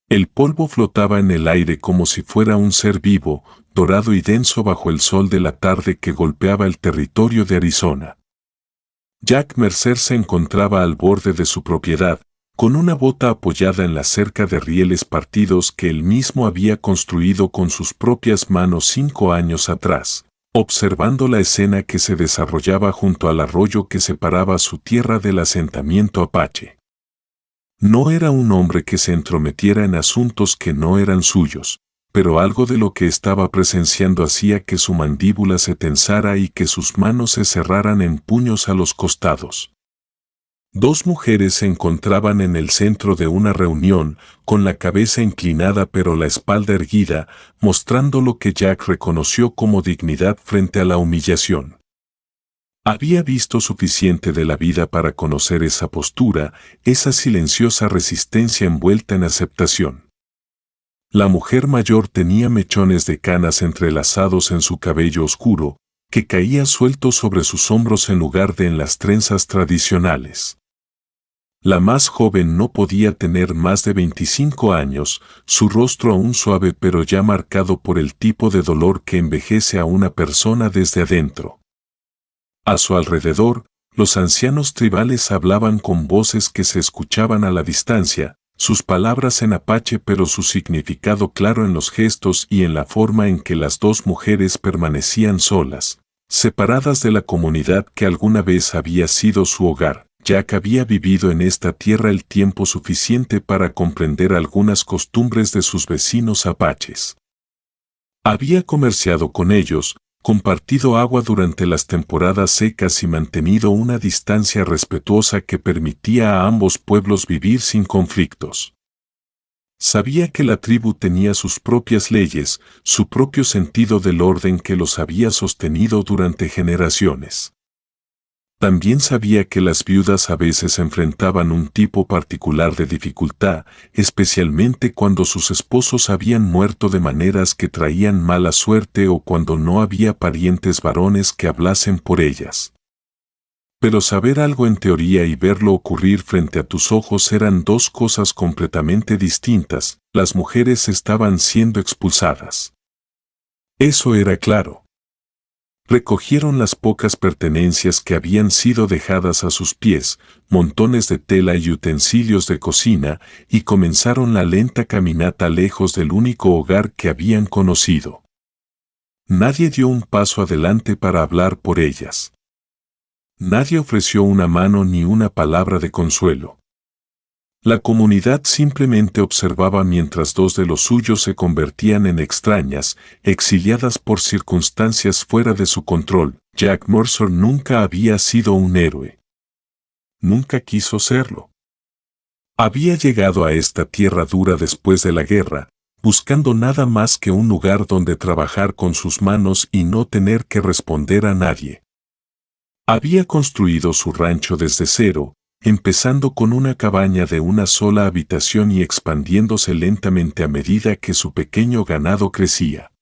El polvo flotaba en el aire como si fuera un ser vivo, dorado y denso bajo el sol de la tarde que golpeaba el territorio de Arizona. Jack Mercer se encontraba al borde de su propiedad, con una bota apoyada en la cerca de rieles partidos que él mismo había construido con sus propias manos 5 años atrás, observando la escena que se desarrollaba junto al arroyo que separaba su tierra del asentamiento apache. No era un hombre que se entrometiera en asuntos que no eran suyos, pero algo de lo que estaba presenciando hacía que su mandíbula se tensara y que sus manos se cerraran en puños a los costados. 2 mujeres se encontraban en el centro de una reunión, con la cabeza inclinada pero la espalda erguida, mostrando lo que Jack reconoció como dignidad frente a la humillación. Había visto suficiente de la vida para conocer esa postura, esa silenciosa resistencia envuelta en aceptación. La mujer mayor tenía mechones de canas entrelazados en su cabello oscuro, que caía suelto sobre sus hombros en lugar de en las trenzas tradicionales. La más joven no podía tener más de 25 años, su rostro aún suave pero ya marcado por el tipo de dolor que envejece a una persona desde adentro. A su alrededor, los ancianos tribales hablaban con voces que se escuchaban a la distancia, sus palabras en apache pero su significado claro en los gestos y en la forma en que las 2 mujeres permanecían solas, separadas de la comunidad que alguna vez había sido su hogar. Jack había vivido en esta tierra el tiempo suficiente para comprender algunas costumbres de sus vecinos apaches. Había comerciado con ellos, compartido agua durante las temporadas secas y mantenido una distancia respetuosa que permitía a ambos pueblos vivir sin conflictos. Sabía que la tribu tenía sus propias leyes, su propio sentido del orden que los había sostenido durante generaciones. También sabía que las viudas a veces enfrentaban un tipo particular de dificultad, especialmente cuando sus esposos habían muerto de maneras que traían mala suerte o cuando no había parientes varones que hablasen por ellas. Pero saber algo en teoría y verlo ocurrir frente a tus ojos eran 2 cosas completamente distintas. Las mujeres estaban siendo expulsadas. Eso era claro. Recogieron las pocas pertenencias que habían sido dejadas a sus pies, montones de tela y utensilios de cocina, y comenzaron la lenta caminata lejos del único hogar que habían conocido. Nadie dio un paso adelante para hablar por ellas. Nadie ofreció una mano ni una palabra de consuelo. La comunidad simplemente observaba mientras 2 de los suyos se convertían en extrañas, exiliadas por circunstancias fuera de su control. Jack Mercer nunca había sido un héroe. Nunca quiso serlo. Había llegado a esta tierra dura después de la guerra, buscando nada más que un lugar donde trabajar con sus manos y no tener que responder a nadie. Había construido su rancho desde cero, empezando con una cabaña de una sola habitación y expandiéndose lentamente a medida que su pequeño ganado crecía.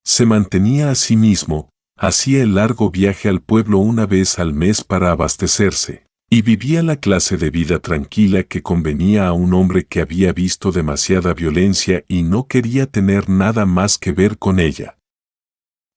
Se mantenía a sí mismo, hacía el largo viaje al pueblo una vez al mes para abastecerse, y vivía la clase de vida tranquila que convenía a un hombre que había visto demasiada violencia y no quería tener nada más que ver con ella.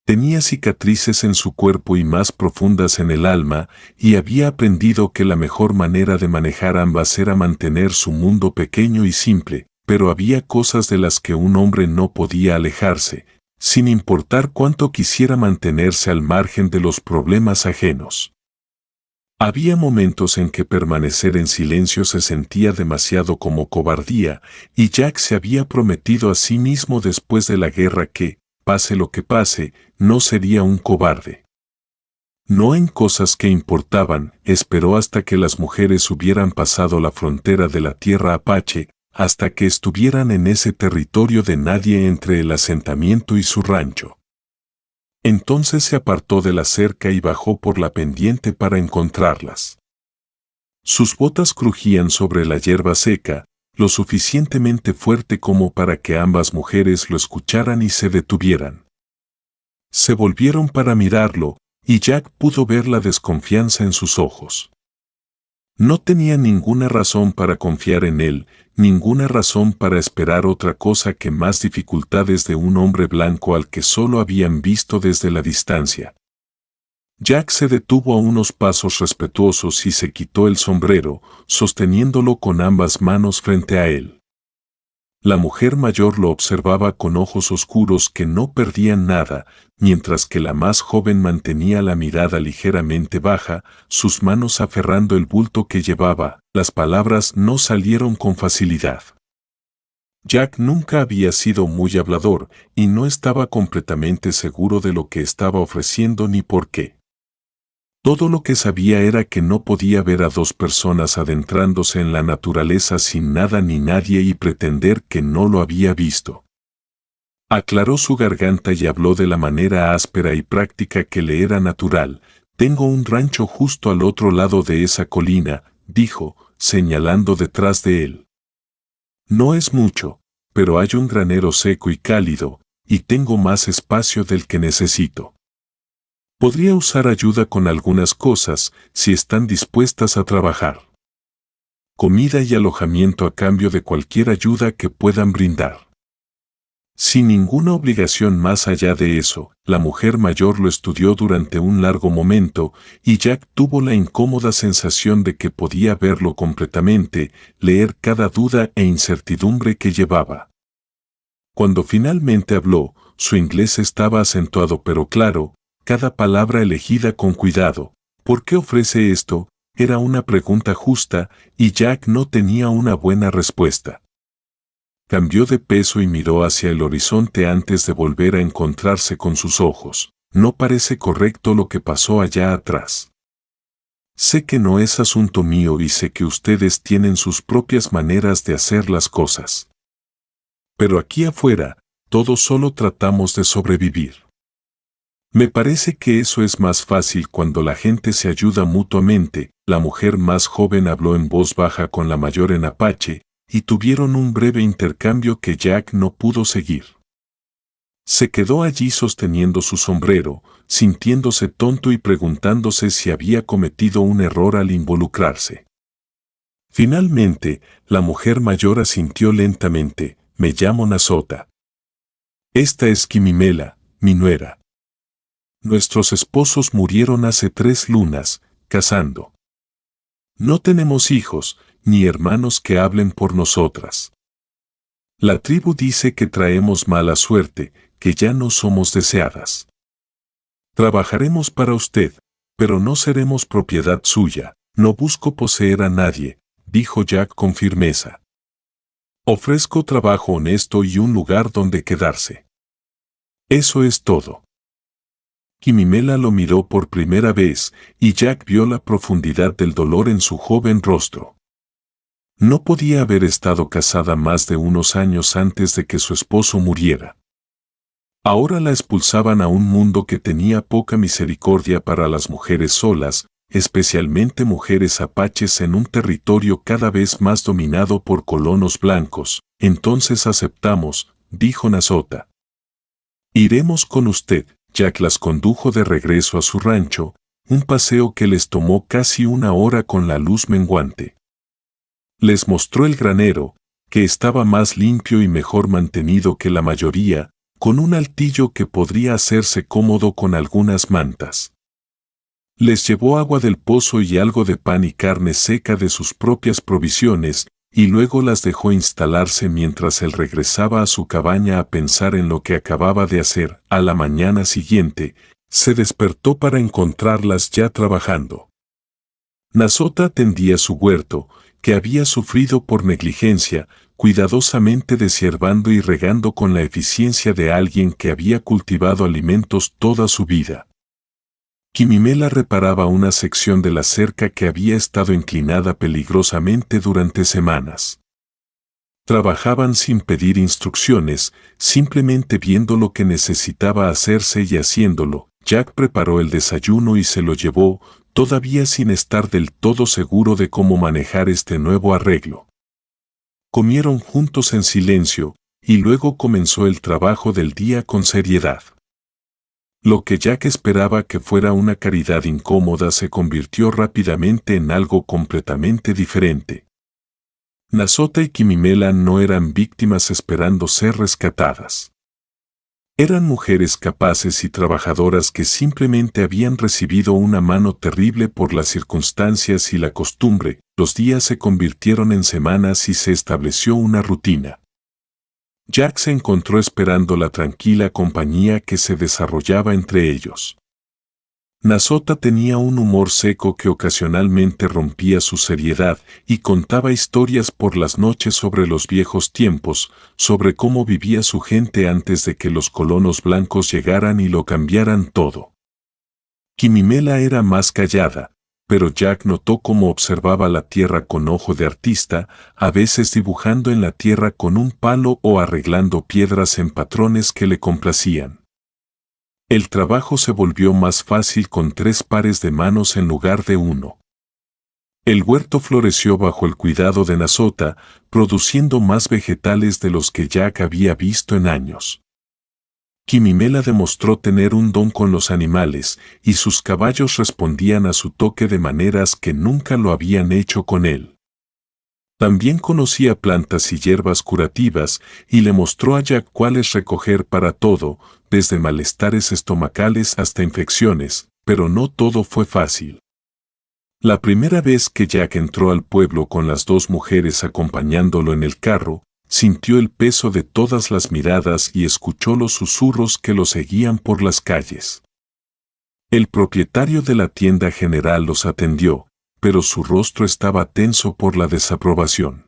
Tenía cicatrices en su cuerpo y más profundas en el alma, y había aprendido que la mejor manera de manejar ambas era mantener su mundo pequeño y simple, pero había cosas de las que un hombre no podía alejarse, sin importar cuánto quisiera mantenerse al margen de los problemas ajenos. Había momentos en que permanecer en silencio se sentía demasiado como cobardía, y Jack se había prometido a sí mismo después de la guerra que, pase lo que pase, no sería un cobarde. No en cosas que importaban, esperó hasta que las mujeres hubieran pasado la frontera de la tierra apache, hasta que estuvieran en ese territorio de nadie entre el asentamiento y su rancho. Entonces se apartó de la cerca y bajó por la pendiente para encontrarlas. Sus botas crujían sobre la hierba seca, lo suficientemente fuerte como para que ambas mujeres lo escucharan y se detuvieran. Se volvieron para mirarlo, y Jack pudo ver la desconfianza en sus ojos. No tenía ninguna razón para confiar en él, ninguna razón para esperar otra cosa que más dificultades de un hombre blanco al que solo habían visto desde la distancia. Jack se detuvo a unos pasos respetuosos y se quitó el sombrero, sosteniéndolo con ambas manos frente a él. La mujer mayor lo observaba con ojos oscuros que no perdían nada, mientras que la más joven mantenía la mirada ligeramente baja, sus manos aferrando el bulto que llevaba. Las palabras no salieron con facilidad. Jack nunca había sido muy hablador y no estaba completamente seguro de lo que estaba ofreciendo ni por qué. Todo lo que sabía era que no podía ver a dos personas adentrándose en la naturaleza sin nada ni nadie y pretender que no lo había visto. Aclaró su garganta y habló de la manera áspera y práctica que le era natural. «Tengo un rancho justo al otro lado de esa colina», dijo, señalando detrás de él. «No es mucho, pero hay un granero seco y cálido, y tengo más espacio del que necesito. Podría usar ayuda con algunas cosas si están dispuestas a trabajar. Comida y alojamiento a cambio de cualquier ayuda que puedan brindar». Sin ninguna obligación más allá de eso, la mujer mayor lo estudió durante un largo momento, y Jack tuvo la incómoda sensación de que podía verlo completamente, leer cada duda e incertidumbre que llevaba. Cuando finalmente habló, su inglés estaba acentuado pero claro, cada palabra elegida con cuidado. «¿Por qué ofrece esto?», era una pregunta justa, y Jack no tenía una buena respuesta. Cambió de peso y miró hacia el horizonte antes de volver a encontrarse con sus ojos. «No parece correcto lo que pasó allá atrás. Sé que no es asunto mío y sé que ustedes tienen sus propias maneras de hacer las cosas. Pero aquí afuera, todos solo tratamos de sobrevivir. Me parece que eso es más fácil cuando la gente se ayuda mutuamente». La mujer más joven habló en voz baja con la mayor en apache, y tuvieron un breve intercambio que Jack no pudo seguir. Se quedó allí sosteniendo su sombrero, sintiéndose tonto y preguntándose si había cometido un error al involucrarse. Finalmente, la mujer mayor asintió lentamente. «Me llamo Nasota. Esta es Quimimela, mi nuera. Nuestros esposos murieron hace 3 lunas, cazando. No tenemos hijos, ni hermanos que hablen por nosotras. La tribu dice que traemos mala suerte, que ya no somos deseadas. Trabajaremos para usted, pero no seremos propiedad suya. No busco poseer a nadie», dijo Jack con firmeza. «Ofrezco trabajo honesto y un lugar donde quedarse. Eso es todo». Quimimela lo miró por primera vez, y Jack vio la profundidad del dolor en su joven rostro. No podía haber estado casada más de unos años antes de que su esposo muriera. Ahora la expulsaban a un mundo que tenía poca misericordia para las mujeres solas, especialmente mujeres apaches en un territorio cada vez más dominado por colonos blancos. «Entonces aceptamos», dijo Nasota. «Iremos con usted». Jack las condujo de regreso a su rancho, un paseo que les tomó casi 1 hora con la luz menguante. Les mostró el granero, que estaba más limpio y mejor mantenido que la mayoría, con un altillo que podría hacerse cómodo con algunas mantas. Les llevó agua del pozo y algo de pan y carne seca de sus propias provisiones, y luego las dejó instalarse mientras él regresaba a su cabaña a pensar en lo que acababa de hacer. A la mañana siguiente, se despertó para encontrarlas ya trabajando. Nasota tendía su huerto, que había sufrido por negligencia, cuidadosamente deshiervando y regando con la eficiencia de alguien que había cultivado alimentos toda su vida. Quimimela reparaba una sección de la cerca que había estado inclinada peligrosamente durante semanas. Trabajaban sin pedir instrucciones, simplemente viendo lo que necesitaba hacerse y haciéndolo. Jack preparó el desayuno y se lo llevó, todavía sin estar del todo seguro de cómo manejar este nuevo arreglo. Comieron juntos en silencio, y luego comenzó el trabajo del día con seriedad. Lo que Jack esperaba que fuera una caridad incómoda se convirtió rápidamente en algo completamente diferente. Nasota y Quimimela no eran víctimas esperando ser rescatadas. Eran mujeres capaces y trabajadoras que simplemente habían recibido una mano terrible por las circunstancias y la costumbre. Los días se convirtieron en semanas y se estableció una rutina. Jack se encontró esperando la tranquila compañía que se desarrollaba entre ellos. Nasota tenía un humor seco que ocasionalmente rompía su seriedad y contaba historias por las noches sobre los viejos tiempos, sobre cómo vivía su gente antes de que los colonos blancos llegaran y lo cambiaran todo. Quimimela era más callada, pero Jack notó cómo observaba la tierra con ojo de artista, a veces dibujando en la tierra con un palo o arreglando piedras en patrones que le complacían. El trabajo se volvió más fácil con 3 pares de manos en lugar de 1. El huerto floreció bajo el cuidado de Nasota, produciendo más vegetales de los que Jack había visto en años. Quimimela demostró tener un don con los animales, y sus caballos respondían a su toque de maneras que nunca lo habían hecho con él. También conocía plantas y hierbas curativas y le mostró a Jack cuáles recoger para todo, desde malestares estomacales hasta infecciones, pero no todo fue fácil. La primera vez que Jack entró al pueblo con las 2 mujeres acompañándolo en el carro, sintió el peso de todas las miradas y escuchó los susurros que lo seguían por las calles. El propietario de la tienda general los atendió, pero su rostro estaba tenso por la desaprobación.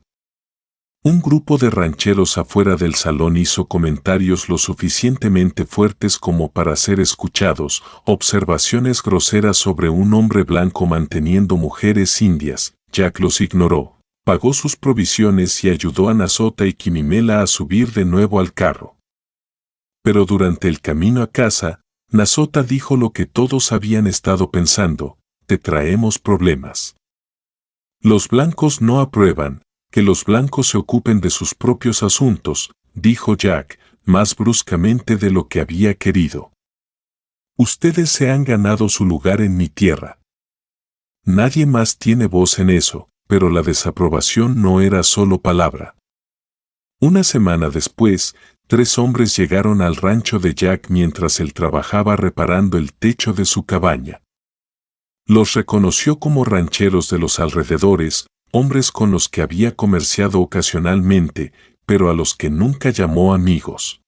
Un grupo de rancheros afuera del salón hizo comentarios lo suficientemente fuertes como para ser escuchados, observaciones groseras sobre un hombre blanco manteniendo mujeres indias. Jack los ignoró, pagó sus provisiones y ayudó a Nasota y Quimimela a subir de nuevo al carro. Pero durante el camino a casa, Nasota dijo lo que todos habían estado pensando: te traemos problemas. Los blancos no aprueban que los blancos se ocupen de sus propios asuntos, dijo Jack, más bruscamente de lo que había querido. Ustedes se han ganado su lugar en mi tierra. Nadie más tiene voz en eso, pero la desaprobación no era solo palabra. Una semana después, 3 hombres llegaron al rancho de Jack mientras él trabajaba reparando el techo de su cabaña. Los reconoció como rancheros de los alrededores, hombres con los que había comerciado ocasionalmente, pero a los que nunca llamó amigos.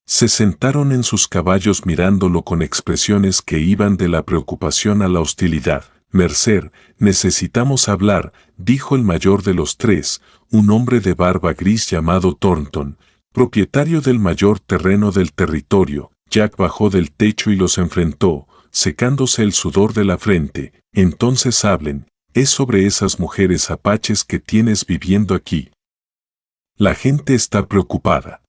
Se sentaron en sus caballos mirándolo con expresiones que iban de la preocupación a la hostilidad. Mercer, necesitamos hablar, dijo el mayor de los 3, un hombre de barba gris llamado Thornton, propietario del mayor terreno del territorio. Jack bajó del techo y los enfrentó, secándose el sudor de la frente. Entonces hablen, es sobre esas mujeres apaches que tienes viviendo aquí. La gente está preocupada.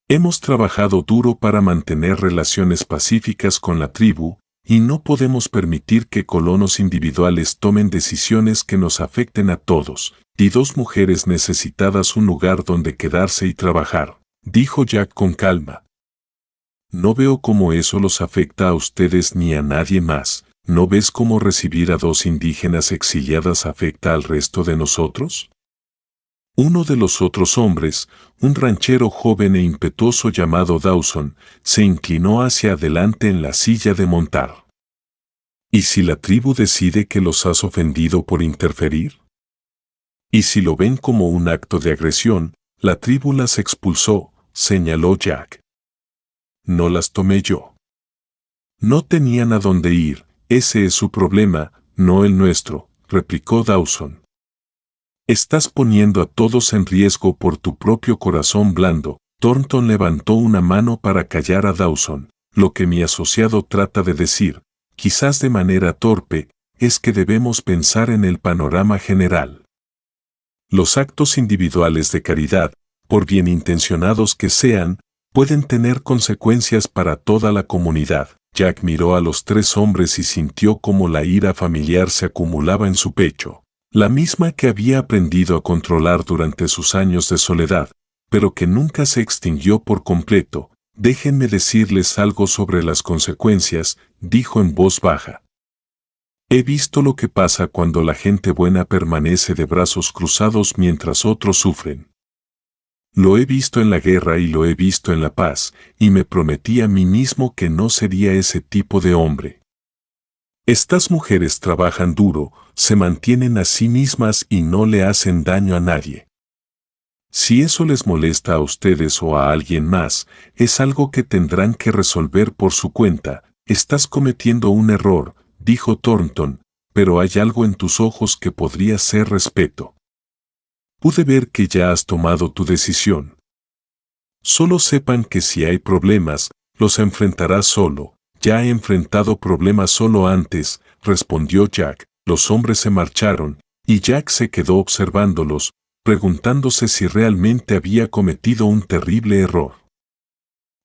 Hemos trabajado duro para mantener relaciones pacíficas con la tribu, y no podemos permitir que colonos individuales tomen decisiones que nos afecten a todos. Y 2 mujeres necesitadas un lugar donde quedarse y trabajar, dijo Jack con calma. No veo cómo eso los afecta a ustedes ni a nadie más. ¿No ves cómo recibir a 2 indígenas exiliadas afecta al resto de nosotros? Uno de los otros hombres, un ranchero joven e impetuoso llamado Dawson, se inclinó hacia adelante en la silla de montar. ¿Y si la tribu decide que los has ofendido por interferir? ¿Y si lo ven como un acto de agresión, la tribu las expulsó?, señaló Jack. No las tomé yo. No tenían a dónde ir, ese es su problema, no el nuestro, replicó Dawson. Estás poniendo a todos en riesgo por tu propio corazón blando. Thornton levantó una mano para callar a Dawson. Lo que mi asociado trata de decir, quizás de manera torpe, es que debemos pensar en el panorama general. Los actos individuales de caridad, por bien intencionados que sean, pueden tener consecuencias para toda la comunidad. Jack miró a los 3 hombres y sintió cómo la ira familiar se acumulaba en su pecho, la misma que había aprendido a controlar durante sus años de soledad, pero que nunca se extinguió por completo. Déjenme decirles algo sobre las consecuencias, dijo en voz baja. He visto lo que pasa cuando la gente buena permanece de brazos cruzados mientras otros sufren. Lo he visto en la guerra y lo he visto en la paz, y me prometí a mí mismo que no sería ese tipo de hombre. Estas mujeres trabajan duro, se mantienen a sí mismas y no le hacen daño a nadie. Si eso les molesta a ustedes o a alguien más, es algo que tendrán que resolver por su cuenta. Estás cometiendo un error, dijo Thornton, pero hay algo en tus ojos que podría ser respeto. Pude ver que ya has tomado tu decisión. Solo sepan que si hay problemas, los enfrentarás solo. Ya he enfrentado problemas solo antes, respondió Jack. Los hombres se marcharon, y Jack se quedó observándolos, preguntándose si realmente había cometido un terrible error.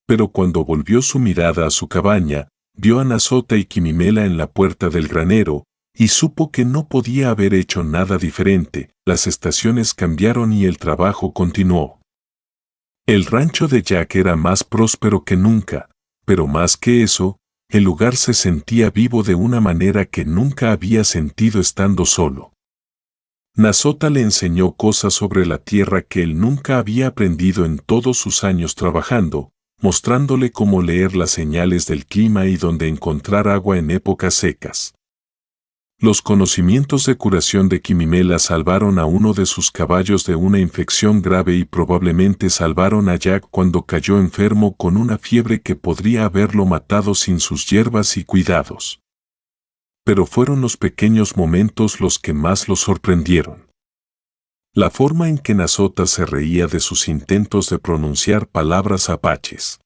Pero cuando volvió su mirada a su cabaña, vio a Nasota y Quimimela en la puerta del granero, y supo que no podía haber hecho nada diferente. Las estaciones cambiaron y el trabajo continuó. El rancho de Jack era más próspero que nunca, pero más que eso, el lugar se sentía vivo de una manera que nunca había sentido estando solo. Nasota le enseñó cosas sobre la tierra que él nunca había aprendido en todos sus años trabajando, mostrándole cómo leer las señales del clima y dónde encontrar agua en épocas secas. Los conocimientos de curación de Quimimela salvaron a uno de sus caballos de una infección grave y probablemente salvaron a Jack cuando cayó enfermo con una fiebre que podría haberlo matado sin sus hierbas y cuidados. Pero fueron los pequeños momentos los que más lo sorprendieron. La forma en que Nasota se reía de sus intentos de pronunciar palabras apaches.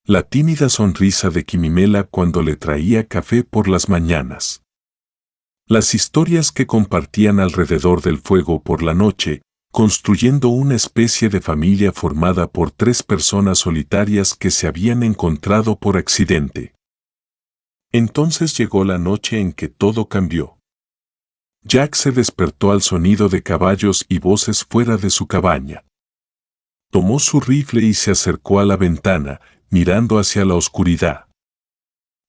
La tímida sonrisa de Quimimela cuando le traía café por las mañanas. Las historias que compartían alrededor del fuego por la noche, construyendo una especie de familia formada por 3 personas solitarias que se habían encontrado por accidente. Entonces llegó la noche en que todo cambió. Jack se despertó al sonido de caballos y voces fuera de su cabaña. Tomó su rifle y se acercó a la ventana, mirando hacia la oscuridad.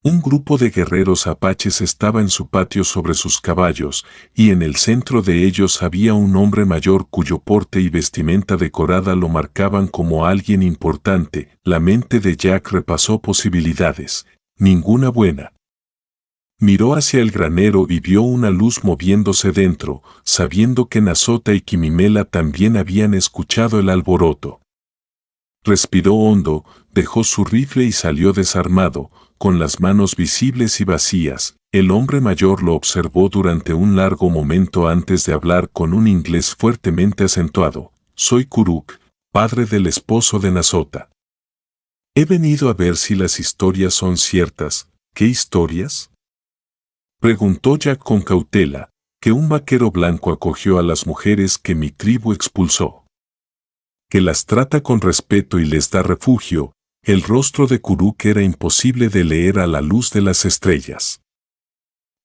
Un grupo de guerreros apaches estaba en su patio sobre sus caballos, y en el centro de ellos había un hombre mayor cuyo porte y vestimenta decorada lo marcaban como alguien importante. La mente de Jack repasó posibilidades, ninguna buena. Miró hacia el granero y vio una luz moviéndose dentro, sabiendo que Nasota y Quimimela también habían escuchado el alboroto. Respiró hondo, dejó su rifle y salió desarmado, con las manos visibles y vacías. El hombre mayor lo observó durante un largo momento antes de hablar con un inglés fuertemente acentuado. Soy Kuruk, padre del esposo de Nasota. He venido a ver si las historias son ciertas. ¿Qué historias? Preguntó Jack con cautela, que un vaquero blanco acogió a las mujeres que mi tribu expulsó. Que las trata con respeto y les da refugio. El rostro de Kuruk era imposible de leer a la luz de las estrellas.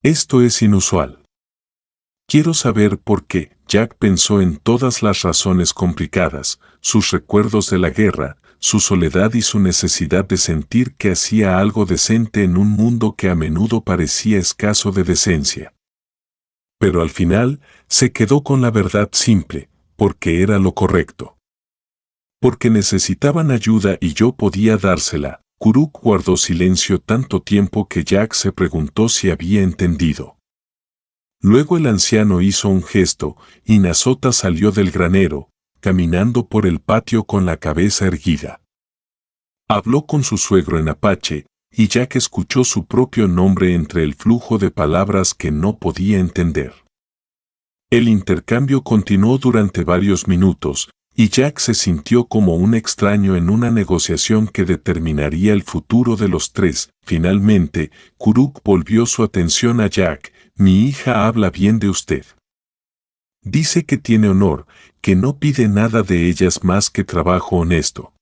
Esto es inusual. Quiero saber por qué. Jack pensó en todas las razones complicadas, sus recuerdos de la guerra, su soledad y su necesidad de sentir que hacía algo decente en un mundo que a menudo parecía escaso de decencia. Pero al final, se quedó con la verdad simple, porque era lo correcto. Porque necesitaban ayuda y yo podía dársela. Kuruk guardó silencio tanto tiempo que Jack se preguntó si había entendido. Luego el anciano hizo un gesto, y Nasota salió del granero, caminando por el patio con la cabeza erguida. Habló con su suegro en apache, y Jack escuchó su propio nombre entre el flujo de palabras que no podía entender. El intercambio continuó durante varios minutos, y Jack se sintió como un extraño en una negociación que determinaría el futuro de los 3. Finalmente, Kuruk volvió su atención a Jack. Mi hija habla bien de usted. Dice que tiene honor, que no pide nada de ellas más que trabajo honesto.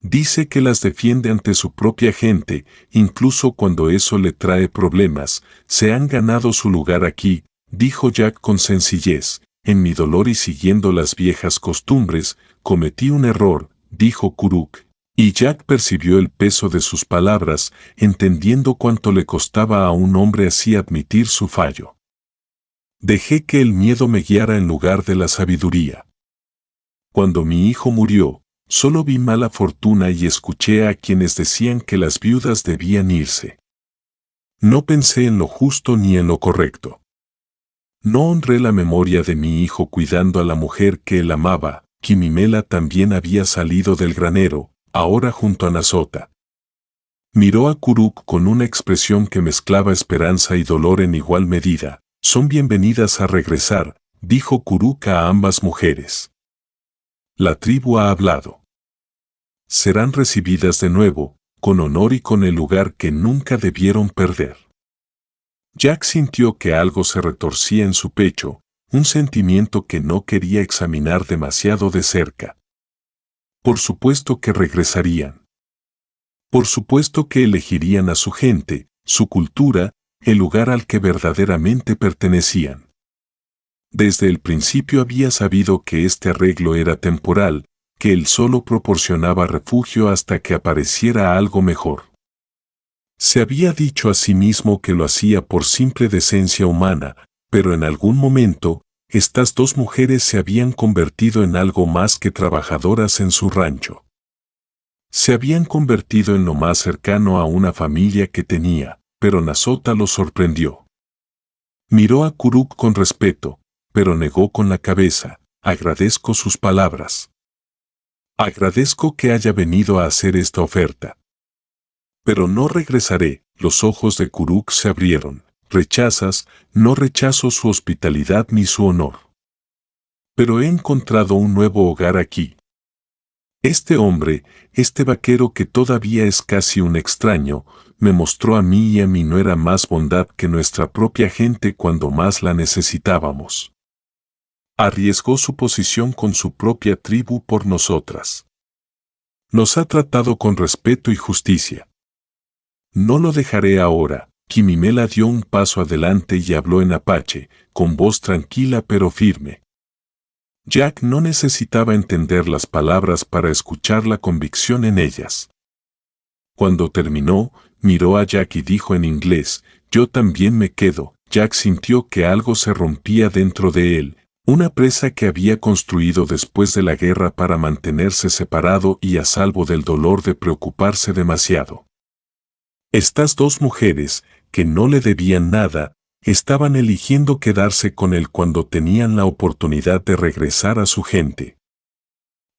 Dice que las defiende ante su propia gente, incluso cuando eso le trae problemas. Se han ganado su lugar aquí, dijo Jack con sencillez. En mi dolor y siguiendo las viejas costumbres, cometí un error, dijo Kuruk, Y Jack percibió el peso de sus palabras, entendiendo cuánto le costaba a un hombre así admitir su fallo. Dejé que el miedo me guiara en lugar de la sabiduría. Cuando mi hijo murió, solo vi mala fortuna y escuché a quienes decían que las viudas debían irse. No pensé en lo justo ni en lo correcto. No honré la memoria de mi hijo cuidando a la mujer que él amaba. Quimimela también había salido del granero, ahora junto a Nasota. Miró a Kuruk con una expresión que mezclaba esperanza y dolor en igual medida. Son bienvenidas a regresar, dijo Kuruk a ambas mujeres. La tribu ha hablado. Serán recibidas de nuevo, con honor y con el lugar que nunca debieron perder. Jack sintió que algo se retorcía en su pecho, un sentimiento que no quería examinar demasiado de cerca. Por supuesto que regresarían. Por supuesto que elegirían a su gente, su cultura, el lugar al que verdaderamente pertenecían. Desde el principio había sabido que este arreglo era temporal, que él solo proporcionaba refugio hasta que apareciera algo mejor. Se había dicho a sí mismo que lo hacía por simple decencia humana, pero en algún momento, estas dos mujeres se habían convertido en algo más que trabajadoras en su rancho. Se habían convertido en lo más cercano a una familia que tenía, pero Nasota lo sorprendió. Miró a Kuruk con respeto, pero negó con la cabeza. Agradezco sus palabras. Agradezco que haya venido a hacer esta oferta. Pero no regresaré. Los ojos de Kuruk se abrieron. Rechazas, no rechazo su hospitalidad ni su honor. Pero he encontrado un nuevo hogar aquí. Este hombre, este vaquero que todavía es casi un extraño, me mostró a mí y a mi nuera más bondad que nuestra propia gente cuando más la necesitábamos. Arriesgó su posición con su propia tribu por nosotras. Nos ha tratado con respeto y justicia. No lo dejaré ahora. Quimimela dio un paso adelante y habló en apache, con voz tranquila pero firme. Jack no necesitaba entender las palabras para escuchar la convicción en ellas. Cuando terminó, miró a Jack y dijo en inglés, yo también me quedo. Jack sintió que algo se rompía dentro de él, una presa que había construido después de la guerra para mantenerse separado y a salvo del dolor de preocuparse demasiado. Estas dos mujeres, que no le debían nada, estaban eligiendo quedarse con él cuando tenían la oportunidad de regresar a su gente.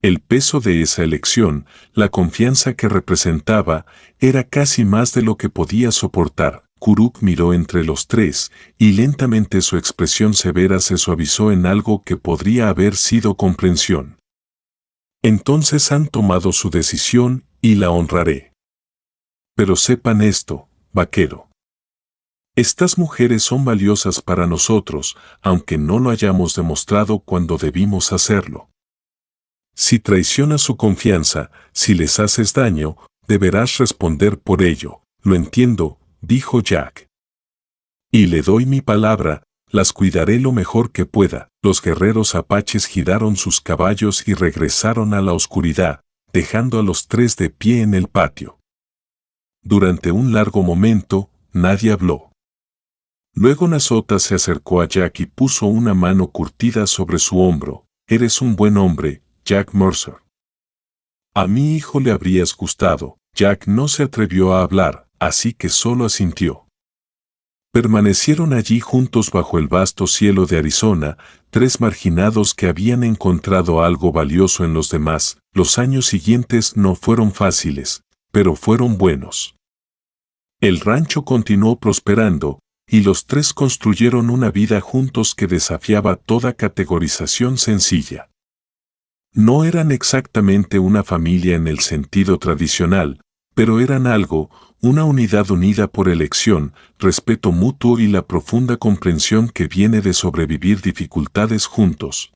El peso de esa elección, la confianza que representaba, era casi más de lo que podía soportar. Kuruk miró entre los tres, y lentamente su expresión severa se suavizó en algo que podría haber sido comprensión. Entonces han tomado su decisión, y la honraré. Pero sepan esto, vaquero. Estas mujeres son valiosas para nosotros, aunque no lo hayamos demostrado cuando debimos hacerlo. Si traicionas su confianza, si les haces daño, deberás responder por ello. Lo entiendo, dijo Jack. Y le doy mi palabra, las cuidaré lo mejor que pueda. Los guerreros apaches giraron sus caballos y regresaron a la oscuridad, dejando a los tres de pie en el patio. Durante un largo momento, nadie habló. Luego Nasota se acercó a Jack y puso una mano curtida sobre su hombro. Eres un buen hombre, Jack Mercer. A mi hijo le habrías gustado. Jack no se atrevió a hablar, así que solo asintió. Permanecieron allí juntos bajo el vasto cielo de Arizona, tres marginados que habían encontrado algo valioso en los demás. Los años siguientes no fueron fáciles, pero fueron buenos. El rancho continuó prosperando, y los tres construyeron una vida juntos que desafiaba toda categorización sencilla. No eran exactamente una familia en el sentido tradicional, pero eran algo, una unidad unida por elección, respeto mutuo y la profunda comprensión que viene de sobrevivir dificultades juntos.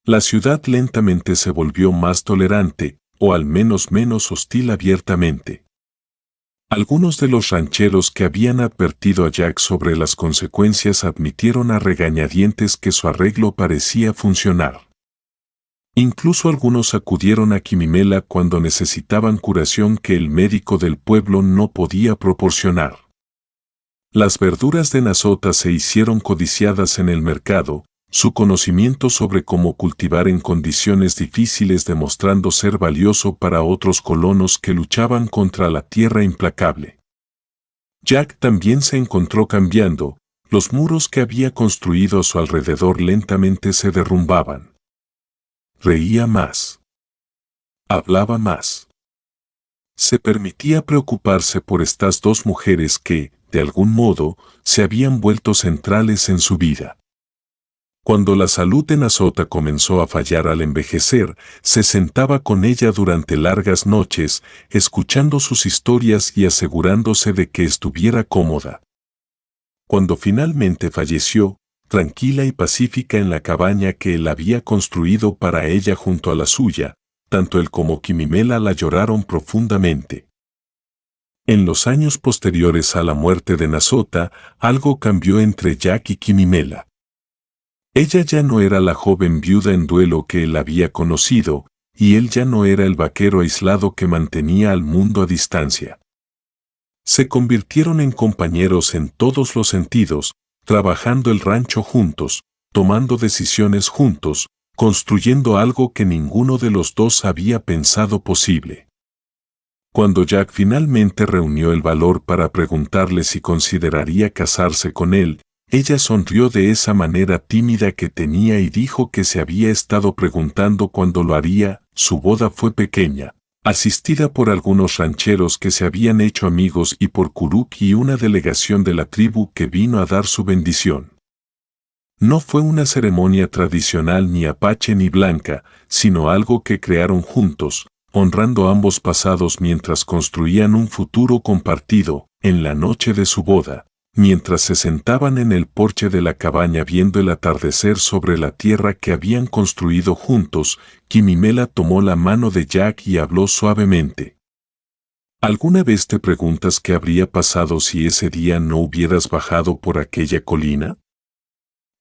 La ciudad lentamente se volvió más tolerante, o al menos menos hostil abiertamente. Algunos de los rancheros que habían advertido a Jack sobre las consecuencias admitieron a regañadientes que su arreglo parecía funcionar. Incluso algunos acudieron a Quimimela cuando necesitaban curación que el médico del pueblo no podía proporcionar. Las verduras de Nazota se hicieron codiciadas en el mercado, su conocimiento sobre cómo cultivar en condiciones difíciles demostrando ser valioso para otros colonos que luchaban contra la tierra implacable. Jack también se encontró cambiando, los muros que había construido a su alrededor lentamente se derrumbaban. Reía más. Hablaba más. Se permitía preocuparse por estas dos mujeres que, de algún modo, se habían vuelto centrales en su vida. Cuando la salud de Nazota comenzó a fallar al envejecer, se sentaba con ella durante largas noches, escuchando sus historias y asegurándose de que estuviera cómoda. Cuando finalmente falleció, tranquila y pacífica en la cabaña que él había construido para ella junto a la suya, tanto él como Quimimela la lloraron profundamente. En los años posteriores a la muerte de Nazota, algo cambió entre Jack y Quimimela. Ella ya no era la joven viuda en duelo que él había conocido, y él ya no era el vaquero aislado que mantenía al mundo a distancia. Se convirtieron en compañeros en todos los sentidos, trabajando el rancho juntos, tomando decisiones juntos, construyendo algo que ninguno de los dos había pensado posible. Cuando Jack finalmente reunió el valor para preguntarle si consideraría casarse con él, ella sonrió de esa manera tímida que tenía y dijo que se había estado preguntando cuándo lo haría. Su boda fue pequeña, asistida por algunos rancheros que se habían hecho amigos y por Kuruk y una delegación de la tribu que vino a dar su bendición. No fue una ceremonia tradicional ni apache ni blanca, sino algo que crearon juntos, honrando ambos pasados mientras construían un futuro compartido. En la noche de su boda, mientras se sentaban en el porche de la cabaña viendo el atardecer sobre la tierra que habían construido juntos, Quimimela tomó la mano de Jack y habló suavemente. ¿Alguna vez te preguntas qué habría pasado si ese día no hubieras bajado por aquella colina?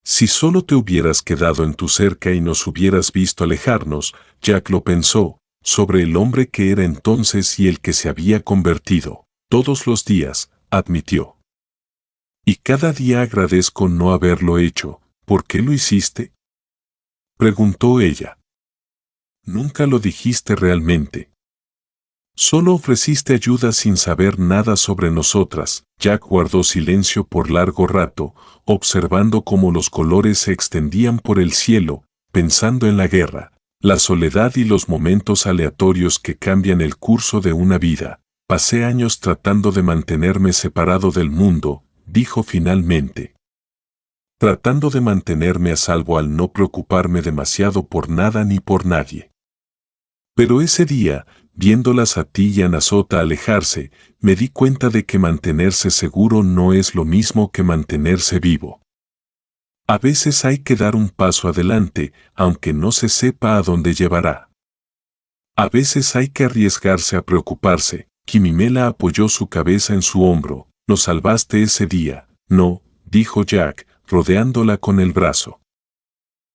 Si solo te hubieras quedado en tu cerca y nos hubieras visto alejarnos, Jack lo pensó, sobre el hombre que era entonces y el que se había convertido. Todos los días, admitió. Y cada día agradezco no haberlo hecho. ¿Por qué lo hiciste?, preguntó ella. Nunca lo dijiste realmente. Solo ofreciste ayuda sin saber nada sobre nosotras. Jack guardó silencio por largo rato, observando cómo los colores se extendían por el cielo, pensando en la guerra, la soledad y los momentos aleatorios que cambian el curso de una vida. Pasé años tratando de mantenerme separado del mundo, dijo finalmente. Tratando de mantenerme a salvo al no preocuparme demasiado por nada ni por nadie. Pero ese día, viéndolas a ti y a Nazota alejarse, me di cuenta de que mantenerse seguro no es lo mismo que mantenerse vivo. A veces hay que dar un paso adelante, aunque no se sepa a dónde llevará. A veces hay que arriesgarse a preocuparse. Quimimela apoyó su cabeza en su hombro. Nos salvaste ese día. No, dijo Jack, rodeándola con el brazo.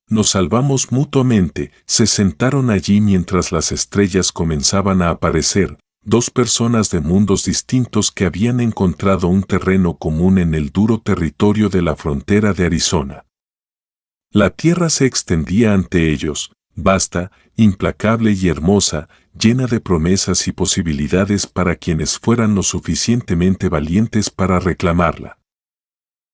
Nos salvamos mutuamente. Se sentaron allí mientras las estrellas comenzaban a aparecer, dos personas de mundos distintos que habían encontrado un terreno común en el duro territorio de la frontera de Arizona. La tierra se extendía ante ellos, vasta, implacable y hermosa, llena de promesas y posibilidades para quienes fueran lo suficientemente valientes para reclamarla.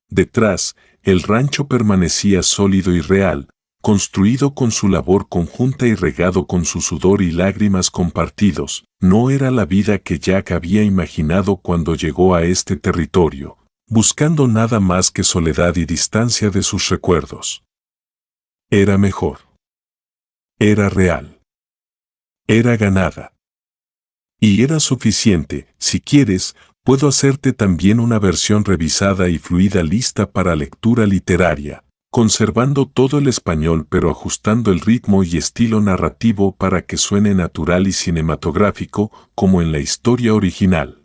Detrás, el rancho permanecía sólido y real, construido con su labor conjunta y regado con su sudor y lágrimas compartidos. No era la vida que Jack había imaginado cuando llegó a este territorio, buscando nada más que soledad y distancia de sus recuerdos. Era mejor. Era real. Era ganada. Y era suficiente. Si quieres, puedo hacerte también una versión revisada y fluida lista para lectura literaria, conservando todo el español pero ajustando el ritmo y estilo narrativo para que suene natural y cinematográfico como en la historia original.